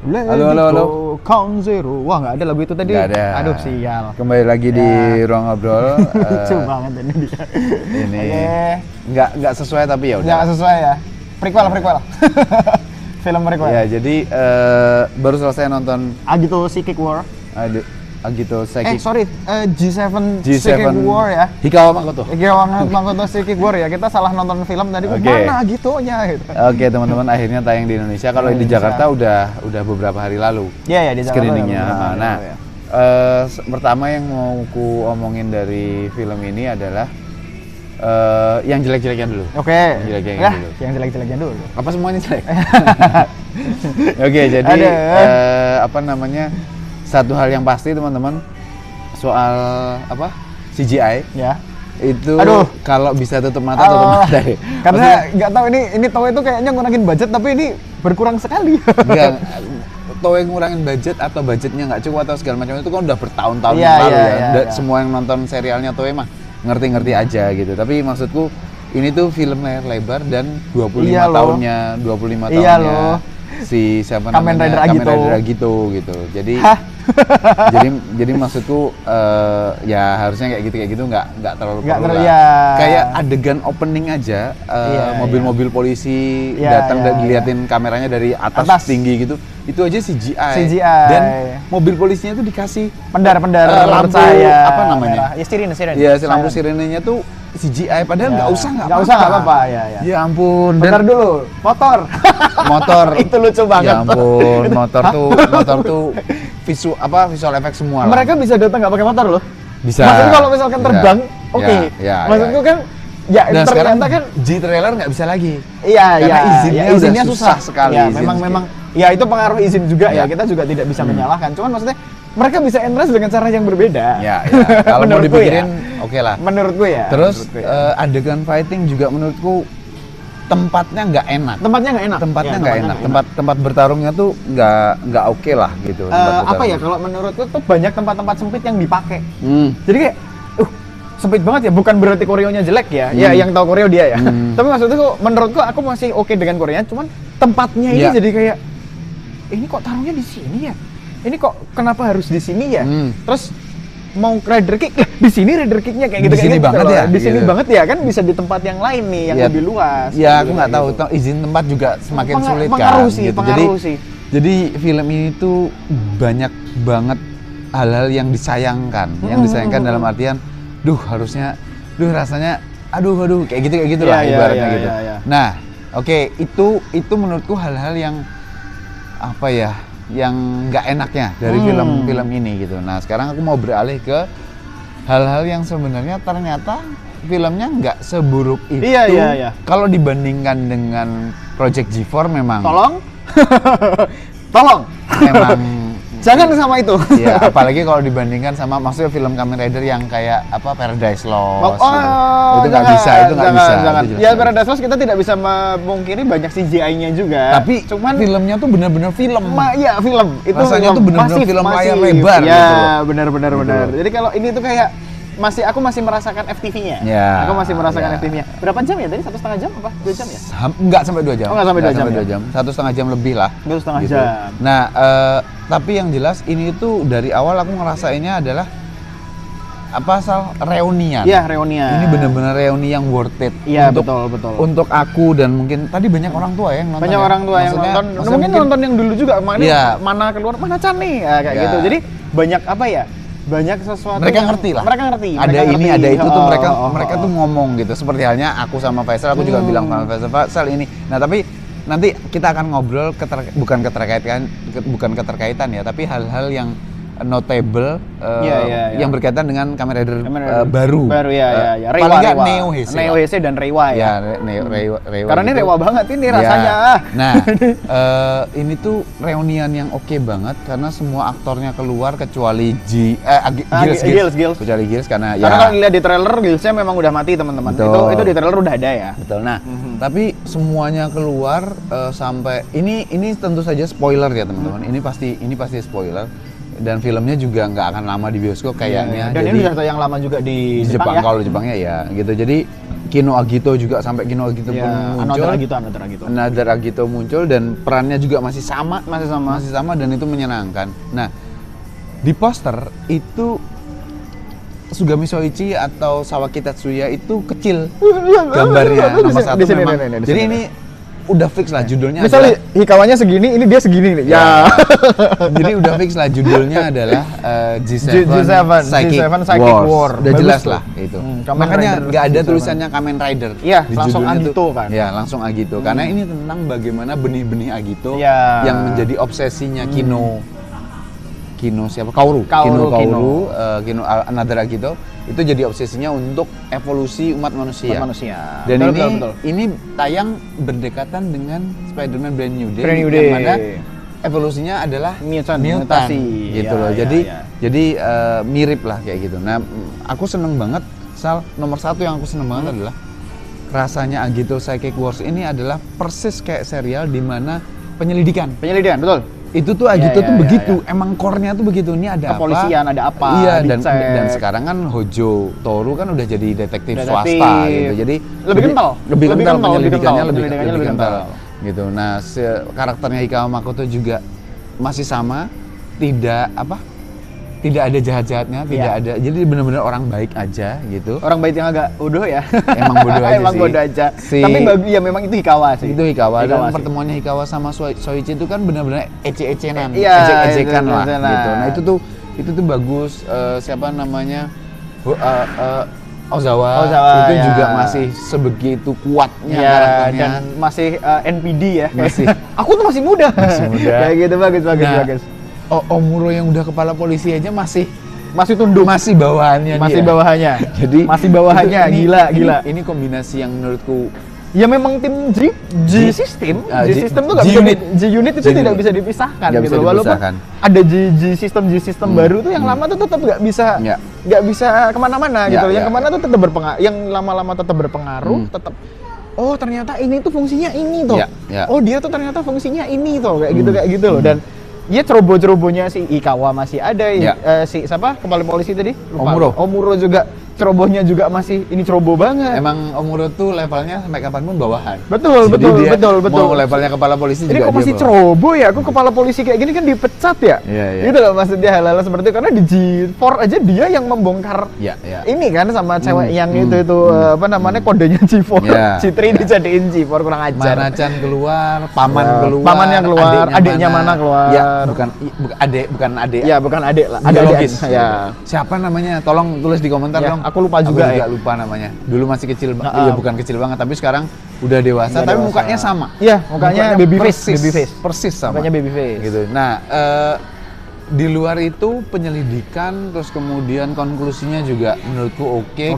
Let Halo, it halo, halo. go, count zero. Wah, nggak ada lagu itu tadi. Nggak ada. Aduh, sial. Kembali lagi di Ruang Ngobrol. Lucu banget ini dia. Ini Oke. nggak sesuai tapi ya udah. Nggak sesuai ya. Prequel. Film prequel. Ya, jadi baru selesai nonton Agito Psychic War. Agito Psychic. G7 G7 Psychic War ya. Hikawa Makoto. Mangkoto Psychic War ya. Kita salah nonton film tadi. Oke. Mana Agitonya gitu. Oke, teman-teman, akhirnya tayang di Indonesia. Kalau di Jakarta udah beberapa hari lalu. Iya, di Jakarta. Screeningnya. beberapa hari Nah, lalu ya. pertama yang mau ku omongin dari film ini adalah yang jelek-jeleknya dulu. Oke. Jelek-jeleknya dulu. Yang jelek-jeleknya dulu. Apa semuanya jelek? Oke, jadi apa namanya? Satu hal yang pasti, teman-teman, soal apa? CGI. Ya. Itu Aduh. kalau bisa tutup mata tutup mata deh. Karena nggak tahu ini Toei itu kayaknya ngurangin budget tapi ini berkurang sekali. Enggak, Toei ngurangin budget atau budgetnya nggak cukup atau segala macam itu kan udah bertahun-tahun Iya, yang lalu iya, ya. iya, iya. Semua yang nonton serialnya Toei mah ngerti-ngerti aja gitu. Tapi maksudku ini tuh film layar lebar dan 25 Iya loh. tahunnya 25 tahunnya Iya loh. si siapa Kamen namanya Rider Kamen Agito. Rider Agito gitu. Jadi Hah? jadi maksudku ya harusnya kayak gitu nggak terlalu Nggak perlu terlalu, lah. ya. Kayak adegan opening aja Iya, mobil-mobil polisi Iya, datang iya, dan diliatin kameranya dari atas tinggi gitu, itu aja CGI. CGI. Dan mobil polisinya tuh dikasih Pendar lampu cahaya apa namanya? merah. Ya sirine. Ya, si lampu sirenenya tuh CGI, padahal nggak usah nggak apa-apa ya. Ya ampun. Bentar dulu, motor. Motor Itu lucu banget. ya ampun, motor tuh visual efek semua lah. Mereka bisa datang nggak pakai motor loh. Bisa. Maksudnya kalau misalkan Bisa. terbang, oke. Ya, Maksudku kan ya dan sekarang ternyata kan G-trailer nggak bisa lagi. iya, karena iya, izinnya udah susah sekali. Ya, izin. memang ya itu pengaruh izin juga ya. Ya. Kita juga tidak bisa menyalahkan. Cuman maksudnya mereka bisa entrance dengan cara yang berbeda. Ya. Kalau mau Menurutku dipikirin, oke lah. Menurutku ya. Terus menurutku ya. adegan fighting juga menurutku tempatnya nggak enak. Tempatnya nggak enak. Tempatnya Ya, nggak enak. Tempat bertarungnya tuh nggak oke lah gitu. Apa ya, kalau menurutku tuh banyak tempat-tempat sempit yang dipakai. Jadi kayak sempit banget ya, bukan berarti koreonya jelek ya. Ya yang tahu koreo dia ya. Tapi maksudnya kok menurutku aku masih oke dengan koreanya, cuman tempatnya ini jadi kayak ini kok taruhnya di sini ya. Ini kok kenapa harus di sini ya? Terus mau rider kick di sini rider kicknya kayak gitu Di sini kayak banget gitu ya, loh. Di sini gitu. banget ya, kan bisa di tempat yang lain nih yang Ya, lebih luas. Ya, aku Gitu, nggak tahu. gitu. Izin tempat juga semakin sulit kan. Pengaruh sih, gitu. pengaruh sih. Jadi film ini tuh banyak banget hal-hal yang disayangkan. Yang disayangkan dalam artian, rasanya, aduh, kayak gitu lah ibaratnya gitu. Iya. Nah, oke, itu menurutku hal-hal yang apa ya, yang nggak enaknya dari film ini gitu. Nah, sekarang aku mau beralih ke hal-hal yang sebenarnya ternyata filmnya nggak seburuk itu. Iya. Kalau dibandingkan dengan Project G4 memang Tolong. memang Jangan sama itu. ya, apalagi kalau dibandingkan sama maksudnya film Kamen Rider yang kayak apa Paradise Lost gitu. Itu nggak bisa. Jangan. Itu jelas Ya nggak Paradise Lost kita tidak bisa memungkiri banyak CGI-nya juga. Tapi cuman filmnya tuh bener-bener film. ya film itu Rasanya tuh bener-bener masif, film layar masif. lebar ya, gitu loh. benar. Gitu. Jadi kalau ini tuh kayak aku masih merasakan FTV-nya. Ya, Aku masih merasakan ya. FTV-nya. Berapa jam ya tadi? 1,5 jam apa? 2 jam ya? Nggak sampai 2 jam. Oh, nggak sampai 2 jam, 2 jam. 1,5 jam lebih lah. 1,5 gitu. jam. Nah, tapi yang jelas ini tuh dari awal aku ngerasainnya adalah reunian. Iya, reunian. Ini benar-benar reuni yang worth it. Iya, untuk, betul. Untuk aku dan mungkin tadi banyak orang tua yang nonton. Banyak orang tua yang nonton. Mungkin nonton yang dulu juga. Iya. Mana keluar, mana Chan nih. Kayak Iya. gitu. Jadi banyak apa ya? Banyak sesuatu Mereka yang ngerti lah. Mereka ngerti. Ada mereka ini, ngerti. ada itu tuh mereka tuh ngomong gitu. Seperti halnya aku sama Faisal, aku juga bilang sama Faisal ini. Nah, tapi nanti kita akan ngobrol bukan keterkaitan ya, tapi hal-hal yang notable yang berkaitan dengan Kamen Rider baru. Ya. Paling nggak Neo Heisei. Neo Heisei dan Reiwa ya. Reiwa. Karena ini gitu. Reiwa banget ini Ya. rasanya. Nah, ini tuh reunian yang oke banget karena semua aktornya keluar kecuali Gilles. Kecuali Gilles karena kalau dilihat di trailer Gillesnya memang udah mati teman-teman. Itu di trailer udah ada ya. Betul. Nah, tapi semuanya keluar sampai ini tentu saja spoiler ya teman-teman. Ini pasti spoiler. Dan filmnya juga nggak akan lama di bioskop kayaknya. Dan jadi, ini udah tayang lama juga di Jepang ya. Kalau Jepangnya ya gitu. Jadi Kino Agito juga sampai Kino Agito pun muncul. Another Agito muncul dan perannya juga masih sama dan itu menyenangkan. Nah, di poster itu Sugami Soichi atau Sawaki Tetsuya itu kecil gambarnya nomor 1 memang. Jadi ini udah fix lah judulnya. Misalnya Hikawanya segini, ini dia segini nih. Ya. Jadi udah fix lah judulnya adalah G7 Psychic War. Udah jelas lah itu. Makanya nggak ada G7. tulisannya Kamen Rider. Iya, di langsung judulnya Agito kan. Ya, langsung Agito. Karena ini tentang bagaimana benih-benih Agito yang menjadi obsesinya Kino siapa? Kaoru. Kino Another Agito itu jadi obsesinya untuk evolusi umat manusia. Dan ini tayang berdekatan dengan Spider-Man Brand New Day. Yang mana evolusinya adalah mutant gitu loh. Jadi mirip lah kayak gitu. Nah, aku seneng banget nomor 1 yang aku seneng banget adalah rasanya Agito Psychic Wars ini adalah persis kayak serial di mana penyelidikan, betul. Itu tuh Agito tuh begitu, emang core-nya tuh begitu. Ini ada kepolisian, ada apa? Iya, dan sekarang kan Hojo Toru kan udah jadi detektif swasta gitu. Jadi lebih kental penyelidikannya lebih kental gitu. Nah, karakternya Hikawa Makoto juga masih sama, tidak ada jahat-jahatnya, tidak ada. Jadi benar-benar orang baik aja gitu. Orang baik yang agak bodoh ya. Emang bodoh aja Emang sih. bodoh aja. Tapi ya memang itu Hikawa sih. Itu Hikawa dan pertemuannya Hikawa sama Soichi itu kan benar-benar ece-ecenan, iya, ejek-ejekan lah gitu. Nah, itu tuh bagus. Siapa namanya? Ozawa itu juga masih sebegitu kuatnya karakternya dan masih NPD ya. Masih. Aku tuh masih muda. Kayak gitu bagus. Omuro yang udah kepala polisi aja masih tunduk, masih bawahannya. Jadi masih bawahannya gila. Ini kombinasi yang menurutku ya memang tim G system tuh nggak bisa G-unit itu tidak bisa dipisahkan gitu. Walaupun ada G system baru tuh yang lama tuh tetap nggak bisa kemana-mana gitu. Yang kemana tuh tetap berpengaruh, yang lama-lama tetap berpengaruh, tetap oh ternyata ini tuh fungsinya ini tuh. Oh dia tuh ternyata fungsinya ini tuh kayak gitu loh. Dan ya ceroboh-cerobohnya si Hikawa masih ada, si siapa kepala polisi tadi? Omuro juga cerobohnya juga masih ini ceroboh banget. Emang Omuro tuh levelnya sampai kapanpun bawahan. Betul. Mau levelnya kepala polisi ini juga kok masih ceroboh ya? Aku kepala polisi kayak gini kan dipecat ya? Iya. Gitu loh maksudnya hal-hal seperti itu. Karena di G4 aja dia yang membongkar ini kan sama cewek yang itu apa namanya kodenya G4. G3 dijadiin G4 kurang ajar. Mana-chan keluar, pamannya keluar, adiknya mana keluar. Ya, bukan adik. Ya, bukan adik lah. Ada logis. Ya. Siapa namanya? Tolong tulis di komentar dong. Aku lupa juga lupa namanya. Dulu masih kecil, iya bukan kecil banget, tapi sekarang udah dewasa. Tapi mukanya sama. Iya, mukanya baby face. Persis sama. Mukanya baby face. Gitu. Nah, di luar itu penyelidikan, terus kemudian konklusinya juga menurutku oke.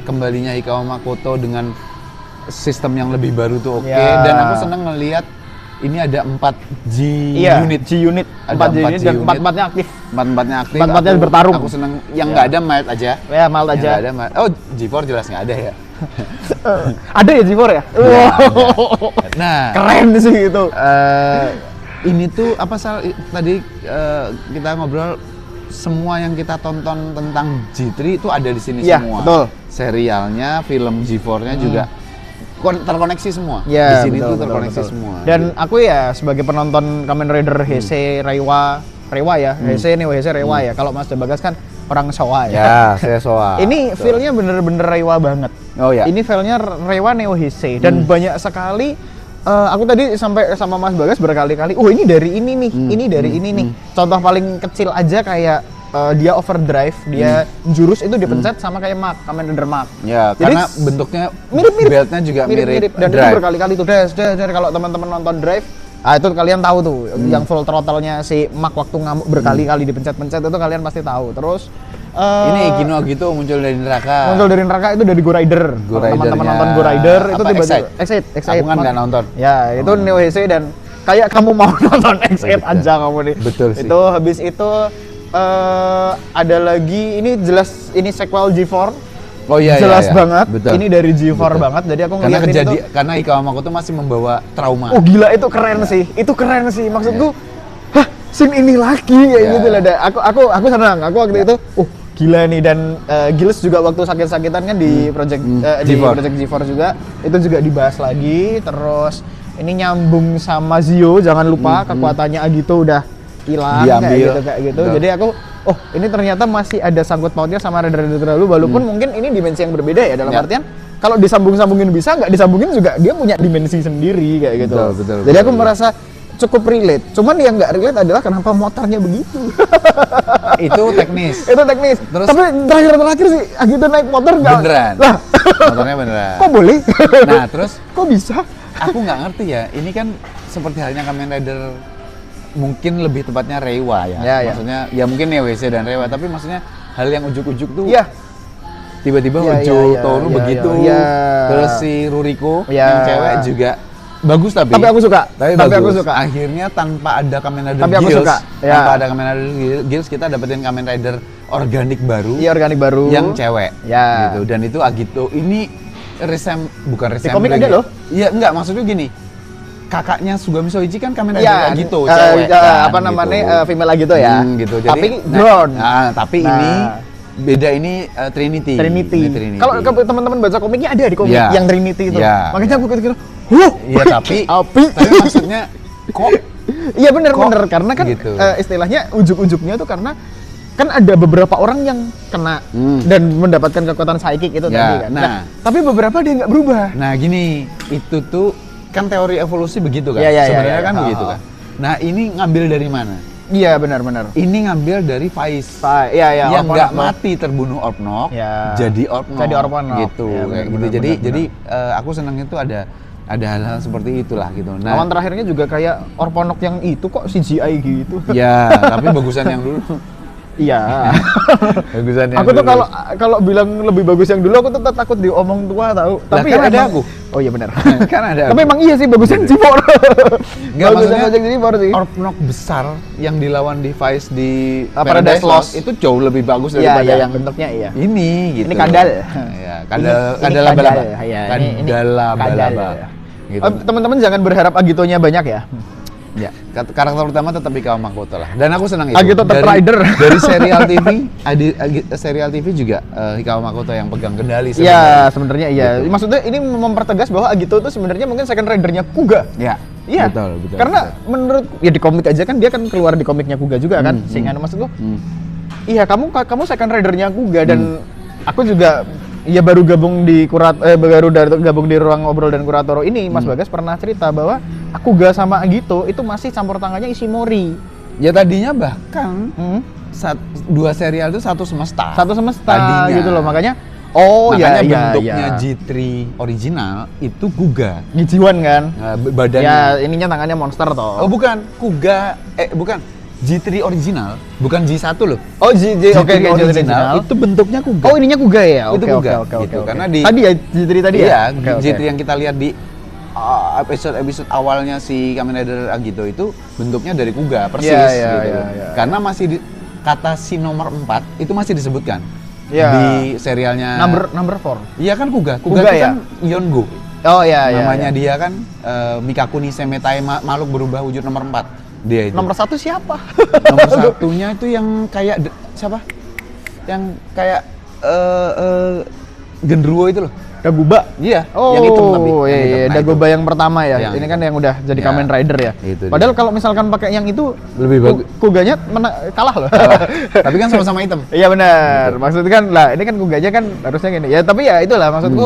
Kembalinya Hikawa Makoto dengan sistem yang lebih baru tuh oke. Dan aku seneng ngelihat ini ada 4 G-unit. 4 G-unit dan 4-4-nya aktif. 4-4-nya bertarung. Aku seneng yang nggak ada mild aja. Ya, mild aja. Oh, G4 jelas nggak ada ya. Ada ya G4 ya? Nah, keren sih itu. Ini tuh tadi kita ngobrol semua yang kita tonton tentang G3 itu ada di sini semua. Betul. Serialnya, film G4-nya juga terkoneksi semua. Ya, di sini tuh terkoneksi semua. Dan aku ya sebagai penonton Kamen Rider Heisei Reiwa ya. Heisei Reiwa ya. Kalau Mas Bagas kan orang Showa ya. Ya, saya Showa. Ini feel-nya bener-bener Reiwa banget. Oh ya. Ini feel-nya Reiwa Neo Heisei dan banyak sekali aku tadi sampai sama Mas Bagas berkali-kali, ini dari ini nih, ini dari ini nih. Contoh paling kecil aja kayak dia overdrive, dia jurus itu dipencet sama kayak Mark, Kamen Rider Mark. Ya, jadi karena bentuknya mirip-mirip. Beltnya juga mirip. Dan itu berkali-kali tuh, dari kalau teman-teman nonton Drive, itu kalian tahu tuh, yang full throttle-nya si Mark waktu ngamuk berkali-kali dipencet-pencet itu kalian pasti tahu. Terus ini Kino Agito muncul dari neraka. Muncul dari neraka itu dari Go Rider. Teman-teman nonton Go Rider itu tiba-tiba Excite. Aku kan nggak nonton. Ya, itu Neo Heisei dan kayak kamu mau nonton Excite aja kamu nih. Betul sih. Itu habis itu ada lagi ini jelas ini sequel G4. Oh iya, jelas banget. Betul. Ini dari G4 banget. Jadi aku ngeliat itu karena Hikawa Makoto masih membawa trauma. Oh gila, itu keren sih. Itu keren sih. Maksudku, scene ini lagi kayak gitu lah. Aku senang. Aku waktu itu, gila nih. Dan Gilles juga waktu sakit-sakitan kan di project di G4. project G4 juga itu juga dibahas lagi. Terus ini nyambung sama Zio, jangan lupa kekuatannya Agito udah hilang Diambil. kayak gitu. Betul. Jadi aku ini ternyata masih ada sangkut pautnya sama Raider terdahulu, walaupun mungkin ini dimensi yang berbeda ya, dalam Ya. artian kalau disambung-sambungin bisa, nggak disambungin juga dia punya dimensi sendiri kayak gitu. Betul, Jadi betul, aku betul. merasa cukup relate. Cuman yang nggak relate adalah kenapa motornya begitu. Itu teknis. Itu teknis. Terus- Tapi terakhir sih Agito naik motor nggak? Beneran. Lah, Motornya beneran. kok boleh? Nah, terus Kok bisa? aku nggak ngerti ya. Ini kan seperti halnya Kamen Rider, mungkin lebih tepatnya Reiwa ya. Ya, ya. Maksudnya ya mungkin WC dan Reiwa, tapi maksudnya hal yang ujuk-ujuk tuh Iya. tiba-tiba Iya, Hojo iya, Toru iya, begitu. iya. Terus si Ruriko Iya. yang cewek juga bagus tapi Tapi aku suka. Tapi Tapi bagus. aku suka. Akhirnya tanpa ada Kamen Rider Tapi aku Gilles, suka, ya. tanpa ada Kamen Rider Gilles, kita dapetin Kamen Rider organik baru Iya, organik baru. yang cewek. Ya. Gitu. Dan itu Agito ini bukan Di komik ada loh. Iya, enggak, maksudnya gini. Kakaknya Sugami Soichi kan Kamen Rider Iya, Agito, cewek. kan, apa namanya gitu. female Agito ya. Gitu. Jadi, Tapi grown. tapi Nah. ini beda, ini Trinity. Trinity. Ini Trinity. Kalau teman-teman baca komiknya ada di komik Iya. yang Trinity itu. Iya. Makanya aku kira, Iya, tapi api. tapi maksudnya kok Iya bener Kok karena kan gitu? istilahnya ujuk-ujuknya tuh karena kan ada beberapa orang yang kena dan mendapatkan kekuatan psychic itu Ya, tadi kan. nah. Tapi beberapa dia nggak berubah. Nah gini, itu tuh kan teori evolusi begitu kan? Iya, iya, Sebenarnya iya, iya. kan begitu kan? Nah ini ngambil dari mana? Iya benar-benar. Ini ngambil dari Faiz Iya iya. yang Orponok nggak tuh. mati terbunuh Orponok, Ya. jadi Orponok. Jadi Orponok. Gitu, Ya, kayak benar, gitu. benar, Jadi aku senang itu ada hal-hal seperti itulah gitu. Lawan terakhirnya juga kayak Orponok yang itu kok CGI gitu. ya, tapi bagusan yang dulu. Iya. Bagusan yang Aku tuh dulu. kalau bilang lebih bagus yang dulu aku tuh takut diomong tua tahu. Tapi kan ada emang- aku. Oh iya benar. Kan ada Tapi aku. emang iya sih bagusan G4. Nggak, maksudnya Bagusan G4 sih. Orponok besar yang dilawan di Faiz di Paradise Lost itu jauh lebih bagus Iya daripada iya yang bentuknya iya. ini gitu. Ini kadal. Iya, kadal Ini kadal kadal, laba-laba. ya, ini Kadal laba-laba. kadal. Gitu. Teman-teman jangan berharap Agitonya banyak ya. Ya, karakter utama tetap Hikawa Makoto lah. Dan aku senang itu. Agito Third Rider. Dari serial TV, serial TV juga Hikawa Makoto yang pegang kendali Iya, sebenarnya iya. Gitu. Maksudnya ini mempertegas bahwa Agito itu sebenarnya mungkin second ridernya Kuga. Ya. Iya. Betul. Karena menurut ya di komik aja kan dia kan keluar di komiknya Kuga juga kan. Sehingga maksud gua, iya kamu second ridernya Kuga dan aku juga ya baru gabung di gabung di ruang ngobrol dan Kuratoro ini Mas Bagas pernah cerita bahwa Kuga sama Agito itu masih campur tangannya Ishimori. Ya tadinya bahkan Hmm. dua serial itu satu semesta. Satu semesta Tadinya. gitu loh. Makanya Makanya iya bentuknya iya. G3 original itu Kuga. Gijiwan kan. Badannya. Ya ininya tangannya monster toh. Oh bukan, Kuga. Bukan. G3 original, bukan G1 loh. Oh G3 G3 oke original itu bentuknya Kuga. Oh ininya Kuga ya? Itu Oke, Kuga, oke, gitu. oke. Karena di- tadi ya G3 tadi ya? Iya, Oke, oke. G3 yang kita lihat di episode awalnya si Kamen Rider Agito itu bentuknya dari Kuga persis Iya, iya, gitu. iya, iya. Karena masih kata si nomor 4 itu masih disebutkan Iya. di serialnya. Number 4. Iya kan Kuga. Kuga Kuga itu ya? kan Yongo. Oh iya iya. Namanya iya. dia kan Mikakuni Semetai makhluk berubah wujud nomor 4. Dia itu. Nomor 1 siapa? Nomor satunya itu yang kayak siapa? Yang kayak Genruwo itu loh. Daguba. Iya, Oh, yang hitam tapi. Yang iya, hitam. iya. Nah, Daguba itu. yang pertama ya. Yang Ini itu. kan yang udah jadi Ya, Kamen Rider ya. itu dia. Padahal kalau misalkan pakai yang itu Lebih bagus. Kuganya kalah loh. Kalah. Tapi kan sama-sama hitam. Iya benar. Maksudnya kan lah ini kan Kuganya kan harusnya gini. Ya tapi ya itulah maksudku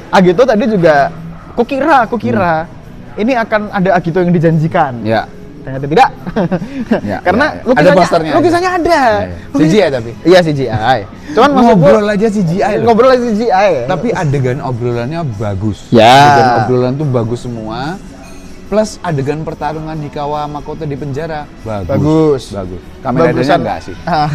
Agito tadi juga kukira ini akan ada Agito yang dijanjikan. Ya. Ternyata tidak. Ya, Karena ya, ya. Ada posternya. lukisannya ada. CGI tapi. Iya CGI. Cuman maksud gua Ngobrol aja CGI loh. ngobrol aja CGI. Tapi adegan obrolannya bagus. Ya. Adegan obrolan tuh bagus semua. Plus adegan pertarungan Hikawa Makoto di penjara bagus. Kamen Ridernya Bagusan. enggak sih. Ah.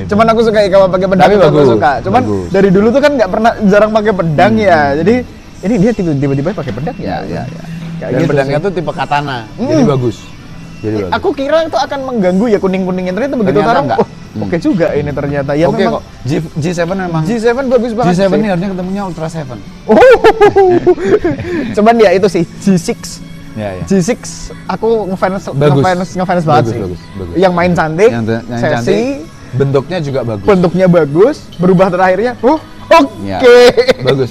Cuman aku suka Hikawa pakai pedang, Tapi itu aku bagus, suka. Cuman bagus. dari dulu tuh kan nggak pernah jarang pakai pedang ya. Jadi ini dia tiba-tiba pakai pedang ya. Kayak Dan gitu pedangnya sih. tuh tipe katana. Jadi bagus. Jadi bagus. Aku kira itu akan mengganggu ya kuning-kuningnya ternyata begitu Ternyata taruh. enggak. Oke juga ini ternyata. Ya Oke memang kok. G7 memang. G7 bagus banget. G7 sih. ini harusnya ketemunya Ultra 7. Oh. Cuman ya itu sih G6. Ya, ya. G6 aku ngefans Bagus. ngefans banget Bagus, sih. bagus. Yang main cantik, Yang sexy, bentuknya juga bagus. Bentuknya bagus, berubah terakhirnya. Oke. Ya. Bagus.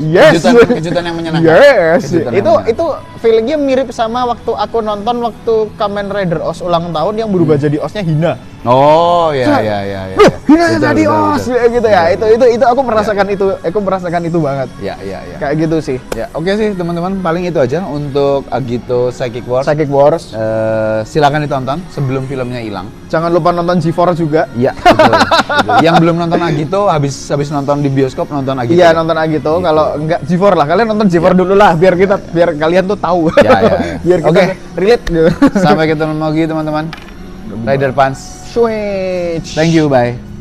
Yes. Kejutan yang menyenangkan. Yes. Kejutan yang menyenangkan. Itu feelingnya mirip sama waktu aku nonton waktu Kamen Rider OS ulang tahun yang berubah jadi OS-nya Hina. Oh, ya. Hina Betul, tadi betul, OS betul. gitu ya. Betul, Itu aku merasakan itu. Aku merasakan itu banget. Ya. Kayak gitu sih. Ya, oke sih teman-teman, paling itu aja untuk Agito Psychic Wars. Psychic Wars. Silakan ditonton sebelum filmnya hilang. Jangan lupa nonton G4 juga. Iya, betul. Yang belum nonton Agito habis nonton di bioskop nonton Agito. Iya, nonton Agito. Gitu. Kalau enggak G4 lah, kalian nonton G4 dulu lah biar kalian tuh tahu. Ya. Biar kita Oke. relate gitu. Sampai ketemu lagi teman-teman. Rider Punch. Switch. Thank you, bye.